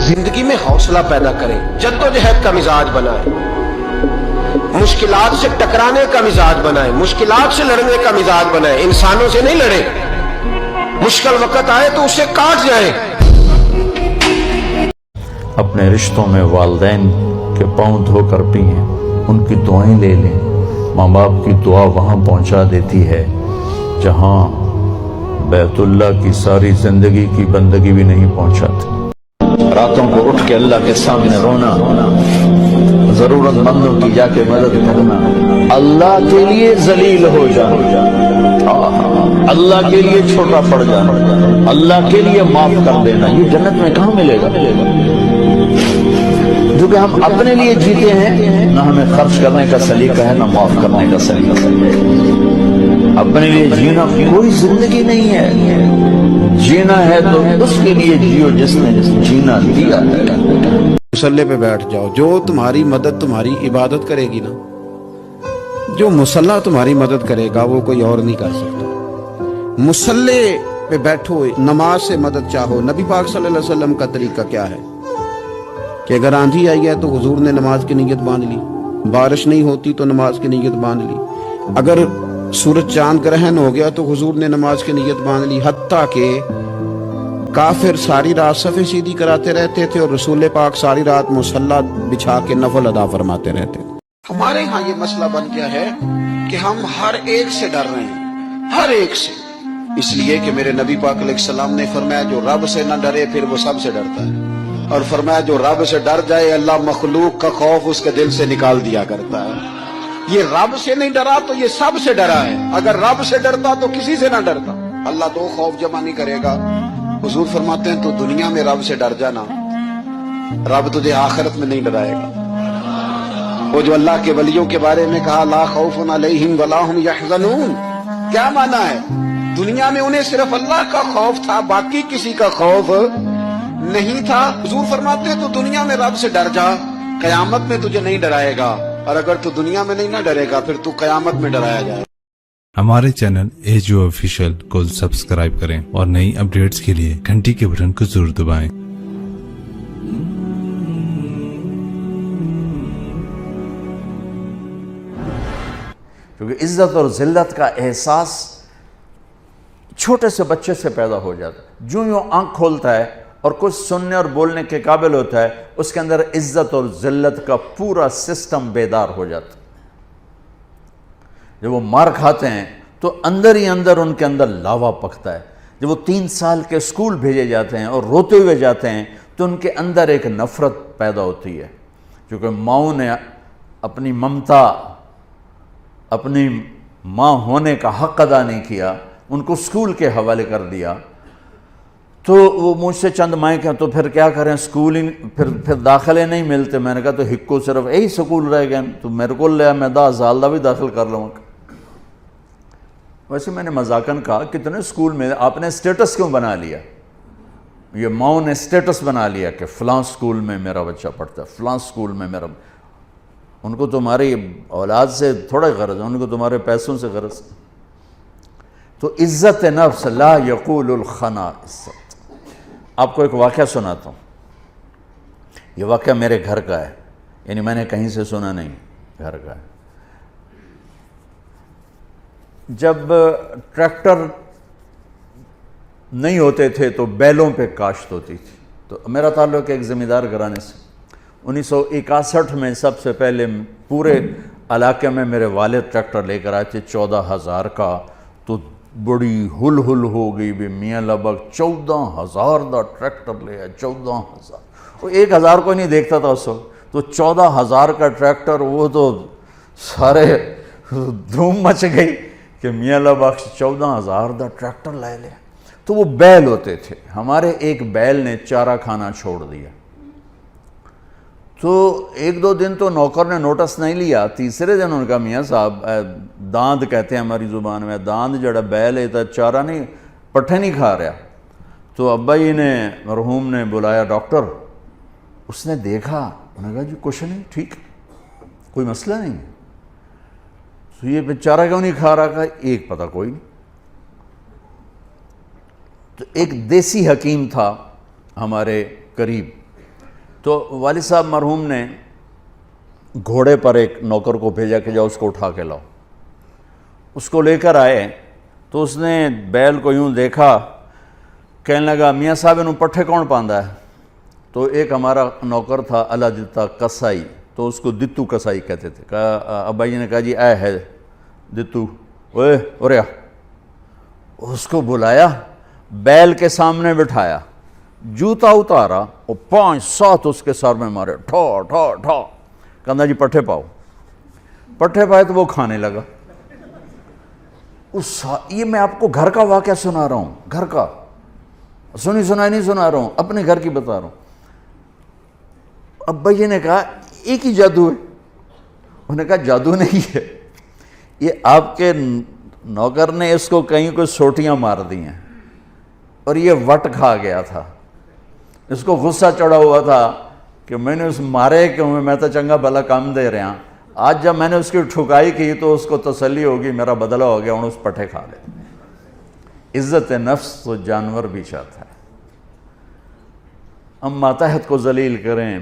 زندگی میں حوصلہ پیدا کریں، جدوجہد کا مزاج بنائیں، مشکلات سے ٹکرانے کا مزاج بنائیں، مشکلات سے لڑنے کا مزاج بنائیں۔ انسانوں سے نہیں لڑیں، مشکل وقت آئے تو اسے کاٹ جائیں۔ اپنے رشتوں میں والدین کے پاؤں دھو کر پئیں، ان کی دعائیں لے لیں۔ ماں باپ کی دعا وہاں پہنچا دیتی ہے جہاں بیت اللہ کی ساری زندگی کی بندگی بھی نہیں پہنچاتی۔ راتوں کو اٹھ کے اللہ کے سامنے رونا، ضرورت مندوں کی جا کے مدد کرنا، اللہ کے لیے ذلیل ہو جانا، اللہ کے لیے چھوٹا پڑ جانا، اللہ کے لیے معاف کر دینا، یہ جنت میں کہاں ملے گا؟ جو کہ ہم اپنے لیے جیتے ہیں، نہ ہمیں خرچ کرنے کا سلیقہ ہے، نہ معاف کرنے کا سلیقہ ہے۔ اپنے لیے جینا کوئی زندگی نہیں ہے، جینا ہے تو اس کے لیے جیو جس نے جینا دیا ہے۔ مصلے پہ بیٹھ جاؤ، جو تمہاری مدد تمہاری عبادت کرے گی نا، جو مصلی تمہاری مدد کرے گا وہ کوئی اور نہیں کر سکتا۔ مصلے پہ بیٹھو، نماز سے مدد چاہو۔ نبی پاک صلی اللہ علیہ وسلم کا طریقہ کیا ہے کہ اگر آندھی آئی ہے تو حضور نے نماز کی نیت باندھ لی، بارش نہیں ہوتی تو نماز کی نیت باندھ لی، اگر سورج چاند گرہن ہو گیا تو حضور نے نماز کی نیت باندھ لی، حتیٰ کہ کافر ساری رات صفیں سیدھی کراتے رہتے تھے اور رسول پاک ساری رات مصلی بچھا کے نفل ادا فرماتے رہتے تھے۔ ہمارے ہاں یہ مسئلہ بن گیا ہے کہ ہم ہر ایک سے ڈر رہے ہیں، ہر ایک سے، اس لیے کہ میرے نبی پاک علیہ السلام نے فرمایا جو رب سے نہ ڈرے پھر وہ سب سے ڈرتا ہے، اور فرمایا جو رب سے ڈر جائے اللہ مخلوق کا خوف اس کے دل سے نکال دیا کرتا ہے۔ یہ رب سے نہیں ڈرا تو یہ سب سے ڈرا ہے، اگر رب سے ڈرتا تو کسی سے نہ ڈرتا۔ اللہ دو خوف جمع نہیں کرے گا۔ حضور فرماتے ہیں تو دنیا میں رب سے ڈر جانا، رب تجھے آخرت میں نہیں ڈرائے گا۔ وہ جو اللہ کے ولیوں کے بارے میں کہا لا خوف علیہم ولا ہم یحزنون، کیا معنی ہے؟ دنیا میں انہیں صرف اللہ کا خوف تھا، باقی کسی کا خوف نہیں تھا۔ حضور فرماتے ہیں تو دنیا میں رب سے ڈر جا، قیامت میں تجھے نہیں ڈرائے گا، اور اگر تو دنیا میں نہیں نہ ڈرے گا پھر تو قیامت میں ڈرایا جائے۔ ہمارے چینل ایجو آفیشیل کو سبسکرائب کریں اور نئی اپڈیٹس کے لیے گھنٹی کے بٹن کو ضرور دبائیں۔ کیونکہ عزت اور ذلت کا احساس چھوٹے سے بچے سے پیدا ہو جاتا ہے، جو یوں آنکھ کھولتا ہے اور کچھ سننے اور بولنے کے قابل ہوتا ہے، اس کے اندر عزت اور ذلت کا پورا سسٹم بیدار ہو جاتا ہے۔ جب وہ مار کھاتے ہیں تو اندر ہی اندر ان کے اندر لاوا پکتا ہے۔ جب وہ 3 سال کے اسکول بھیجے جاتے ہیں اور روتے ہوئے جاتے ہیں تو ان کے اندر ایک نفرت پیدا ہوتی ہے، کیونکہ ماؤں نے اپنی ممتا، اپنی ماں ہونے کا حق ادا نہیں کیا، ان کو اسکول کے حوالے کر دیا۔ تو وہ مجھ سے چند مائیں کہ تو پھر کیا کریں، اسکول ہی پھر داخلے نہیں ملتے۔ میں نے کہا تو ہکو صرف یہی سکول رہ گئے تو میرے کو لیا، میں 10 سال دا بھی داخل کر لوں گا۔ ویسے میں نے مذاقاً کہا کتنے اسکول میں آپ نے اسٹیٹس کیوں بنا لیا؟ یہ ماؤں نے اسٹیٹس بنا لیا کہ فلاں اسکول میں میرا بچہ پڑھتا ہے، فلاں اسکول میں میرا۔ ان کو تمہاری اولاد سے تھوڑا غرض ہے، ان کو تمہارے پیسوں سے غرض ہے۔ تو عزت نفس لا یقول الخنا عزت۔ آپ کو ایک واقعہ سناتا ہوں، یہ واقعہ میرے گھر کا ہے، یعنی میں نے کہیں سے سنا نہیں، گھر کا ہے۔ جب ٹریکٹر نہیں ہوتے تھے تو بیلوں پہ کاشت ہوتی تھی، تو میرا تعلق ایک زمیندار گھرانے سے۔ 1961 میں سب سے پہلے پورے علاقے میں میرے والد ٹریکٹر لے کر آئے تھے 14,000 کا، تو بڑی ہل ہو گئی بھی میاں لبک 14,000 دا ٹریکٹر لے آئے، 14,000۔ وہ 1,000 کو نہیں دیکھتا تھا اس وقت، تو 14,000 کا ٹریکٹر، وہ تو سارے دھوم مچ گئی کہ میاں لبک 14,000 دا ٹریکٹر لے لے۔ تو وہ بیل ہوتے تھے، ہمارے ایک بیل نے چارہ کھانا چھوڑ دیا۔ تو 1-2 دن تو نوکر نے نوٹس نہیں لیا، تیسرے دن ان کا میاں صاحب داند کہتے ہیں ہماری زبان میں، داند جڑا بیل ہے تو چارہ نہیں، پٹھے نہیں کھا رہا۔ تو ابا جی نے مرحوم نے بلایا ڈاکٹر، اس نے دیکھا، انہوں نے کہا جی کچھ نہیں، ٹھیک، کوئی مسئلہ نہیں۔ تو یہ بیچارہ کیوں نہیں کھا رہا؟ کہا ایک پتہ کوئی نہیں۔ تو ایک دیسی حکیم تھا ہمارے قریب، تو والد صاحب مرحوم نے گھوڑے پر ایک نوکر کو بھیجا کہ جاؤ اس کو اٹھا کے لاؤ. اس کو لے کر آئے تو اس نے بیل کو یوں دیکھا, کہنے لگا میاں صاحب انہوں پٹھے کون پاندا ہے؟ تو ایک ہمارا نوکر تھا اللہ دتا کسائی, تو اس کو دتو کسائی کہتے تھے. کہا ابا جی نے کہا جی اے ہے دتو, اوے اوریا. اس کو بلایا, بیل کے سامنے بٹھایا, جوتا اتارا اور 5-7 اس کے سر میں مارے, ٹھو ٹھو ٹھو. کہنا جی پٹھے پاؤ. پٹھے پائے تو وہ کھانے لگا. یہ میں آپ کو گھر کا واقعہ سنا رہا ہوں, گھر کا سنائی نہیں سنا رہا ہوں, اپنے گھر کی بتا رہا ہوں. ابا جی نے کہا ایک ہی جادو ہے. انہوں نے کہا جادو نہیں ہے, یہ آپ کے نوکر نے اس کو کہیں کوئی سوٹیاں مار دی ہیں اور یہ وٹ کھا گیا تھا. اس کو غصہ چڑھا ہوا تھا کہ میں نے اس مارے کیوں, میں تو چنگا بھلا کام دے رہا ہوں. آج جب میں نے اس کی ٹھکائی کی تو اس کو تسلی ہوگی میرا بدلہ ہو گیا, انہوں اس پٹھے کھا لے. عزت نفس تو جانور بھی چاہتا ہے. ہم ماتحت کو ذلیل کریں,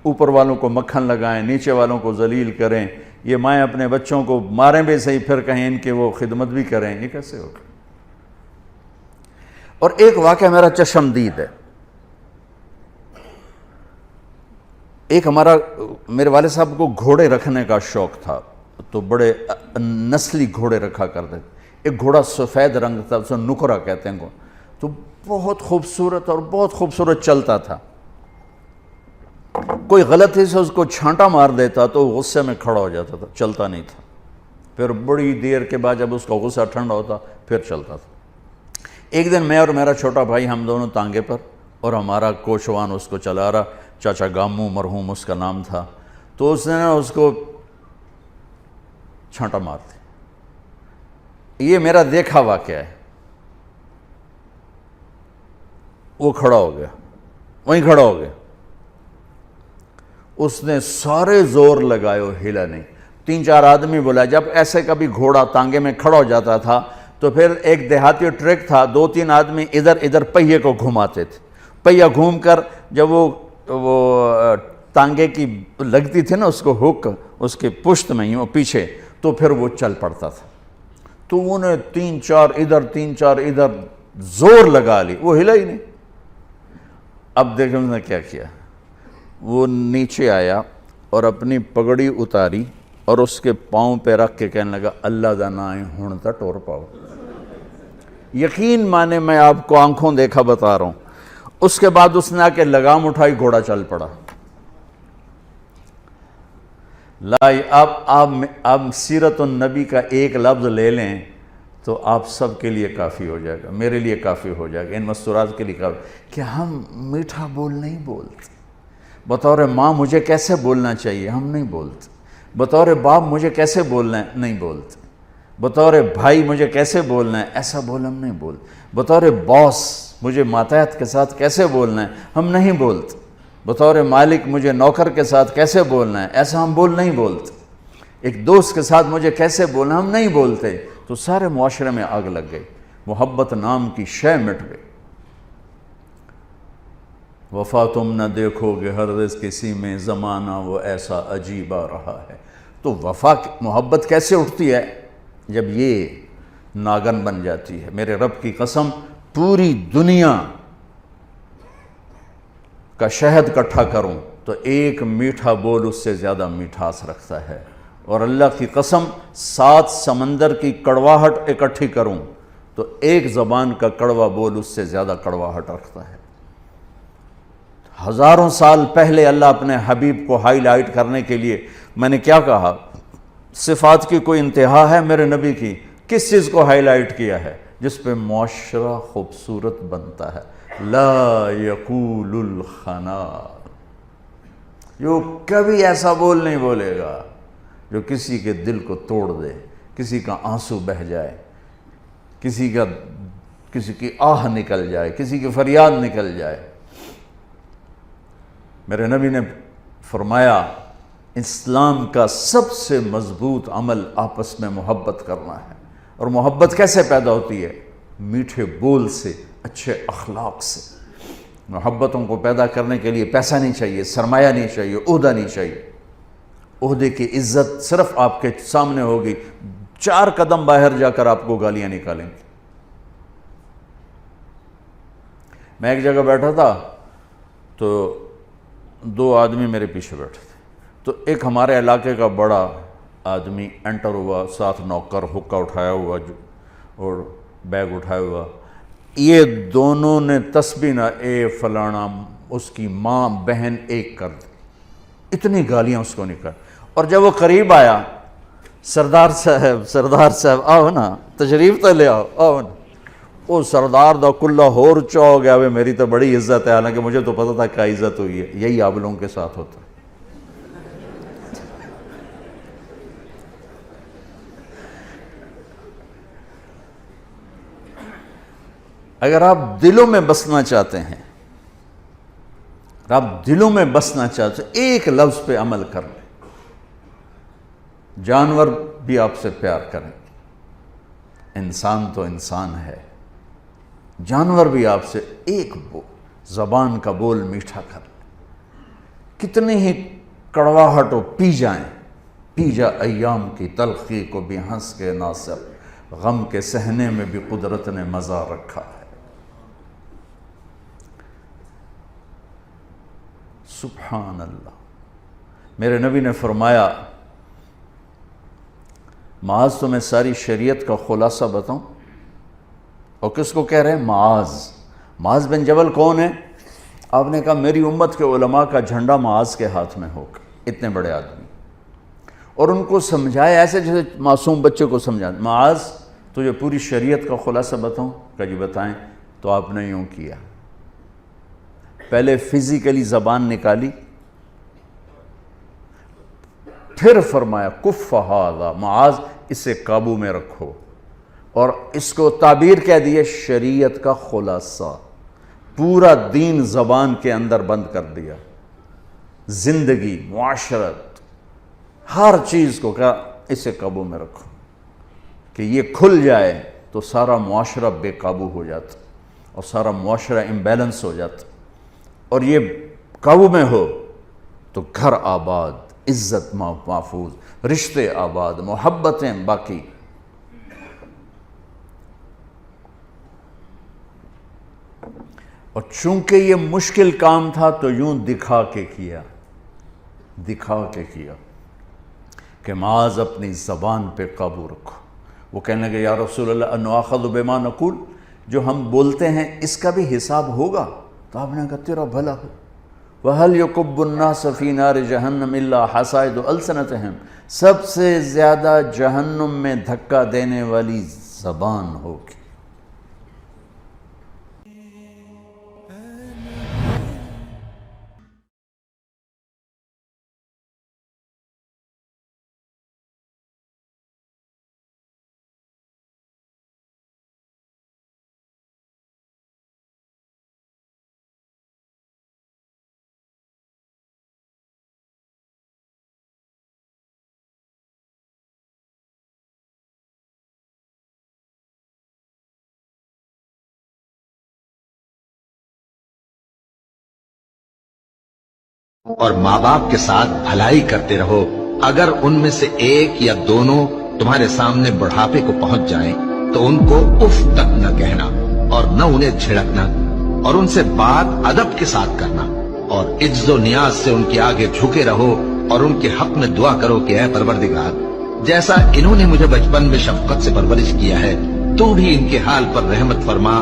اوپر والوں کو مکھن لگائیں, نیچے والوں کو ذلیل کریں. یہ مائیں اپنے بچوں کو ماریں بھی صحیح, پھر کہیں ان کی وہ خدمت بھی کریں, یہ کیسے ہوگا؟ اور ایک واقعہ میرا چشمدید ہے. ایک میرے والد صاحب کو گھوڑے رکھنے کا شوق تھا, تو بڑے نسلی گھوڑے رکھا کرتے تھے. ایک گھوڑا سفید رنگ تھا, اسے نکرا کہتے ہیں, تو بہت خوبصورت اور بہت خوبصورت چلتا تھا. کوئی غلطی سے اس کو چھانٹا مار دیتا تو غصے میں کھڑا ہو جاتا تھا, چلتا نہیں تھا. پھر بڑی دیر کے بعد جب اس کا غصہ ٹھنڈا ہوتا پھر چلتا تھا. ایک دن میں اور میرا چھوٹا بھائی ہم دونوں تانگے پر, اور ہمارا کوشوان اس کو چلا رہا, چاچا گامو مرحوم اس کا نام تھا. تو اس نے اس کو چھانٹا مار دی. یہ میرا دیکھا واقعہ ہے. وہ کھڑا ہو گیا, وہیں کھڑا ہو گیا. اس نے سارے زور لگائے, ہلا نہیں. 3-4 آدمی بولا. جب ایسے کبھی گھوڑا تانگے میں کھڑا ہو جاتا تھا تو پھر ایک دیہاتی ٹرک تھا, 2-3 آدمی ادھر ادھر پہیے کو گھماتے تھے. پہیہ گھوم کر جب وہ تانگے کی لگتی تھی نا اس کو ہک اس کے پشت میں ہی پیچھے, تو پھر وہ چل پڑتا تھا. تو انہیں 3-4 ادھر 3-4 ادھر زور لگا لی, وہ ہلا ہی نہیں. اب دیکھیں اس نے کیا کیا. وہ نیچے آیا اور اپنی پگڑی اتاری اور اس کے پاؤں پہ رکھ کے کہنے لگا اللہ دا نام ہن تا ٹور پاؤ. یقین مانے میں آپ کو آنکھوں دیکھا بتا رہا ہوں. اس کے بعد اس نے آ کے لگام اٹھائی, گھوڑا چل پڑا. آپ سیرت النبی کا ایک لفظ لے لیں تو آپ سب کے لیے کافی ہو جائے گا, میرے لیے کافی ہو جائے گا, ان مستورات کے لیے کافی. کہ ہم میٹھا بول نہیں بولتے. بطور ماں مجھے کیسے بولنا چاہیے ہم نہیں بولتے. بطور باپ مجھے کیسے بولنا ہے نہیں بولتے. بطور بھائی مجھے کیسے بولنا ہے ایسا بول ہم نہیں بولتے. بطور باس مجھے ماتحت کے ساتھ کیسے بولنا ہے ہم نہیں بولتے. بطور مالک مجھے نوکر کے ساتھ کیسے بولنا ہے ایسا ہم نہیں بولتے. ایک دوست کے ساتھ مجھے کیسے بولنا ہم نہیں بولتے. تو سارے معاشرے میں آگ لگ گئی, محبت نام کی شے مٹ گئی. وفا تم نہ دیکھو گے ہرگز کسی میں, زمانہ وہ ایسا عجیب آ رہا ہے. تو وفا محبت کیسے اٹھتی ہے جب یہ ناگن بن جاتی ہے. میرے رب کی قسم, پوری دنیا کا شہد اکٹھا کروں تو ایک میٹھا بول اس سے زیادہ میٹھاس رکھتا ہے. اور اللہ کی قسم 7 سمندر کی کڑواہٹ اکٹھی کروں تو ایک زبان کا کڑوا بول اس سے زیادہ کڑواہٹ رکھتا ہے. ہزاروں سال پہلے اللہ اپنے حبیب کو ہائی لائٹ کرنے کے لیے, میں نے کیا کہا, صفات کی کوئی انتہا ہے میرے نبی کی؟ کس چیز کو ہائی لائٹ کیا ہے؟ جس پہ معاشرہ خوبصورت بنتا ہے. لا یقول الخنا, جو کبھی ایسا بول نہیں بولے گا جو کسی کے دل کو توڑ دے, کسی کا آنسو بہہ جائے, کسی کی آہ نکل جائے, کسی کی فریاد نکل جائے. میرے نبی نے فرمایا اسلام کا سب سے مضبوط عمل آپس میں محبت کرنا ہے. اور محبت کیسے پیدا ہوتی ہے؟ میٹھے بول سے, اچھے اخلاق سے. محبتوں کو پیدا کرنے کے لیے پیسہ نہیں چاہیے، سرمایہ نہیں چاہیے، عہدہ نہیں چاہیے. عہدے کی عزت صرف آپ کے سامنے ہوگی، 4 قدم باہر جا کر آپ کو گالیاں نکالیں گے. میں ایک جگہ بیٹھا تھا تو 2 آدمی میرے پیچھے بیٹھے تھے. تو ایک ہمارے علاقے کا بڑا آدمی انٹر ہوا، ساتھ نوکر حقہ اٹھایا ہوا اور بیگ اٹھایا ہوا. یہ دونوں نے تسبیح نہ اے فلانا اس کی ماں بہن ایک کر دی، اتنی گالیاں اس کو نکال. اور جب وہ قریب آیا، سردار صاحب آؤ نا، تشریف تو لے آؤ نا. وہ سردار دا کلہ ہور چا ہو گیا، میری تو بڑی عزت ہے، حالانکہ مجھے تو پتہ تھا کیا عزت ہوئی ہے. یہی آپ لوگوں کے ساتھ ہوتا ہے. اگر آپ دلوں میں بسنا چاہتے ہیں، ایک لفظ پہ عمل کر لیں. جانور بھی آپ سے پیار کریں، انسان تو انسان ہے. جانور بھی آپ سے ایک زبان کا بول میٹھا کر لیں. کتنی ہی کڑواہٹ ہو پی جائیں، پی جا ایام کی تلخی کو بھی ہنس کے ناصر، غم کے سہنے میں بھی قدرت نے مزہ رکھا ہے. سبحان اللہ. میرے نبی نے فرمایا، معاذ تمہیں ساری شریعت کا خلاصہ بتاؤں؟ اور کس کو کہہ رہے ہیں؟ معاذ بن جبل کون ہے؟ آپ نے کہا میری امت کے علماء کا جھنڈا معاذ کے ہاتھ میں ہوگا. اتنے بڑے آدمی. اور ان کو سمجھایا ایسے جیسے معصوم بچے کو سمجھا. معاذ تجھے پوری شریعت کا خلاصہ بتاؤں؟ کہ جی بتائیں. تو آپ نے یوں کیا، پہلے فزیکلی زبان نکالی، پھر فرمایا کف ھذا، معاذ اسے قابو میں رکھو. اور اس کو تعبیر کہہ دیے شریعت کا خلاصہ. پورا دین زبان کے اندر بند کر دیا. زندگی، معاشرت، ہر چیز کو کہا اسے قابو میں رکھو. کہ یہ کھل جائے تو سارا معاشرہ بے قابو ہو جاتا اور سارا معاشرہ امبیلنس ہو جاتا. اور یہ قابو میں ہو تو گھر آباد، عزت محفوظ، رشتے آباد، محبتیں باقی. اور چونکہ یہ مشکل کام تھا تو یوں دکھا کے کیا کہ معاذ اپنی زبان پہ قابو رکھو. وہ کہنے لگے یا رسول اللہ انؤاخذ بما نقول، جو ہم بولتے ہیں اس کا بھی حساب ہوگا؟ تو آپ نے کہا تیرا بھلا ہو. وَهَلْ يُكُبُّ النَّاسَ فِي نَارِ جَهَنَّمِ إِلَّا حَصَائِدُ أَلْسِنَتِهِمْ، سب سے زیادہ جہنم میں دھکا دینے والی زبان ہوگی. اور ماں باپ کے ساتھ بھلائی کرتے رہو. اگر ان میں سے ایک یا دونوں تمہارے سامنے بڑھاپے کو پہنچ جائیں تو ان کو اف تک نہ کہنا اور نہ انہیں جھڑکنا، اور ان سے بات ادب کے ساتھ کرنا، اور عجز و نیاز سے ان کے آگے جھکے رہو اور ان کے حق میں دعا کرو کہ اے پروردگار، جیسا انہوں نے مجھے بچپن میں شفقت سے پرورش کیا ہے تو بھی ان کے حال پر رحمت فرما.